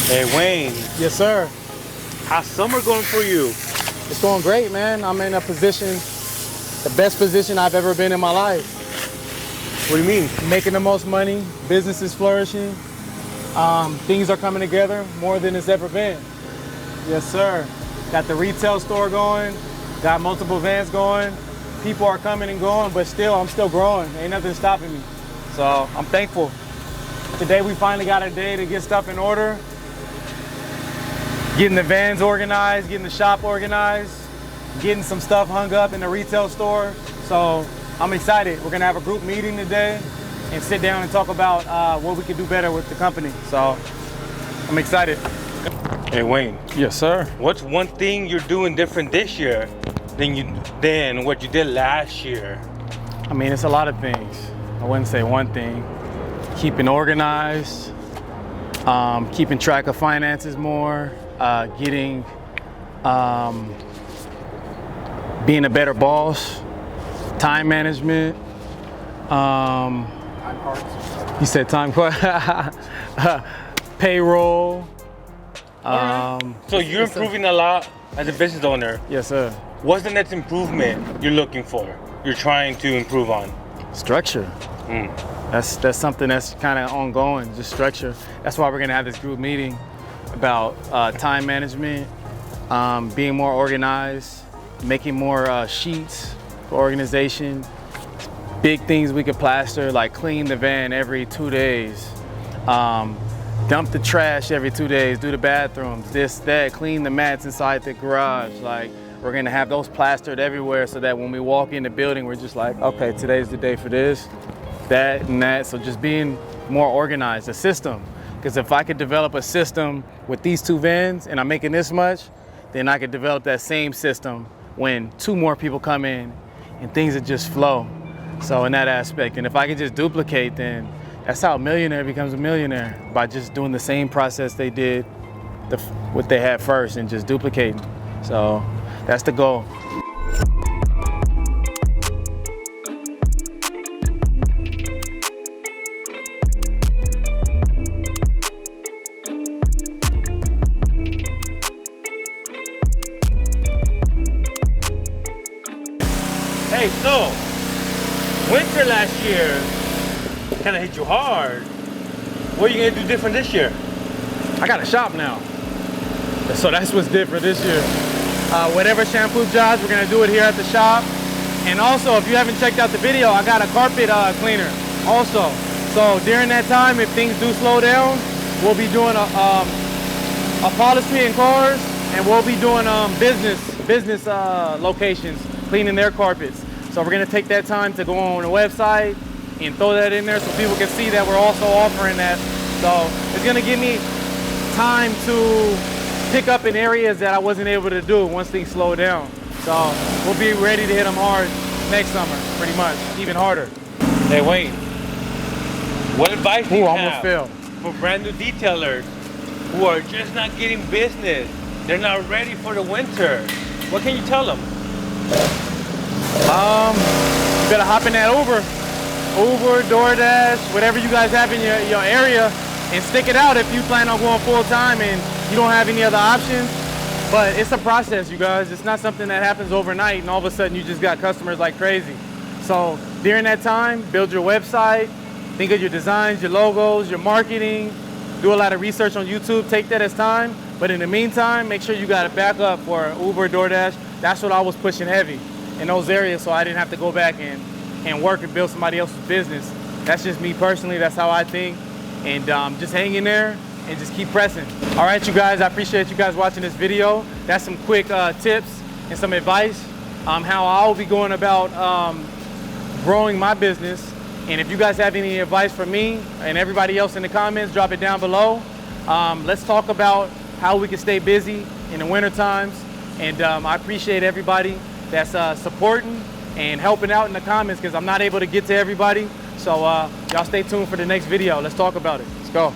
Hey Wayne, Yes, sir. how's summer going for you? It's going great, man. I'm in a position, the best position I've ever been in my life. What do you mean? Making the most money, business is flourishing. Things are coming together more than it's ever been. Yes, sir. Got the retail store going, got multiple vans going. People are coming and going, but still, I'm still growing. Ain't nothing stopping me. So I'm thankful. Today we finally got a day to get stuff in order. Getting the vans organized, getting the shop organized, getting some stuff hung up in the retail store. So I'm excited. We're gonna have a group meeting today and sit down and talk about what we can do better with the company. So I'm excited. Hey Wayne, Yes, sir. what's one thing you're doing different this year than what you did last year? I mean, it's a lot of things. I wouldn't say one thing. Keeping organized, keeping track of finances more, being a better boss, time management. You said time card. Payroll. So you're improving a lot as a business owner. Yes, sir. What's the next improvement you're looking for? You're trying to improve on? Structure. That's something that's kind of ongoing, just structure. That's why we're gonna have this group meeting about time management, being more organized, making more sheets for organization, big things we could plaster, like clean the van every 2 days, dump the trash every 2 days, do the bathrooms, this, that, clean the mats inside the garage. Like, we're gonna have those plastered everywhere so that when we walk in the building, we're just like, okay, today's the day for this, that, and that. So just being more organized, a system. Because if I could develop a system with these 2 vans and I'm making this much, then I could develop that same system when 2 more people come in and things would just flow. So in that aspect, and if I could just duplicate, then that's how a millionaire becomes a millionaire, by just doing the same process they did, what they had first, and just duplicating. So that's the goal. Hey, so winter last year kind of hit you hard. What are you gonna do different this year? I got a shop now. So that's what's different this year. Whatever shampoo jobs, we're gonna do it here at the shop. And also, if you haven't checked out the video, I got a carpet cleaner also. So during that time, if things do slow down, we'll be doing a policy in cars, and we'll be doing business locations, cleaning their carpets. So we're gonna take that time to go on the website and throw that in there so people can see that we're also offering that. So it's gonna give me time to pick up in areas that I wasn't able to do once things slow down. So we'll be ready to hit them hard next summer, pretty much, even harder. Hey Wayne, what advice do you almost have failed. for brand new detailers who are just not getting business? They're not ready for the winter. What can you tell them? You better hop in that Uber, DoorDash, whatever you guys have in your area, and stick it out if you plan on going full time and you don't have any other options. But it's a process, you guys. It's not something that happens overnight and all of a sudden you just got customers like crazy. So during that time, build your website, think of your designs, your logos, your marketing, do a lot of research on YouTube, take that as time. But in the meantime, make sure you got a backup for Uber, DoorDash. That's what I was pushing heavy in those areas, so I didn't have to go back and work and build somebody else's business. That's just me personally, that's how I think. And just hang in there and just keep pressing. All right, you guys, I appreciate you guys watching this video. That's some quick tips and some advice how I'll be going about growing my business. And if you guys have any advice for me and everybody else in the comments, drop it down below. Let's talk about how we can stay busy in the winter times. And I appreciate everybody that's supporting and helping out in the comments, because I'm not able to get to everybody. So y'all stay tuned for the next video. Let's talk about it. Let's go.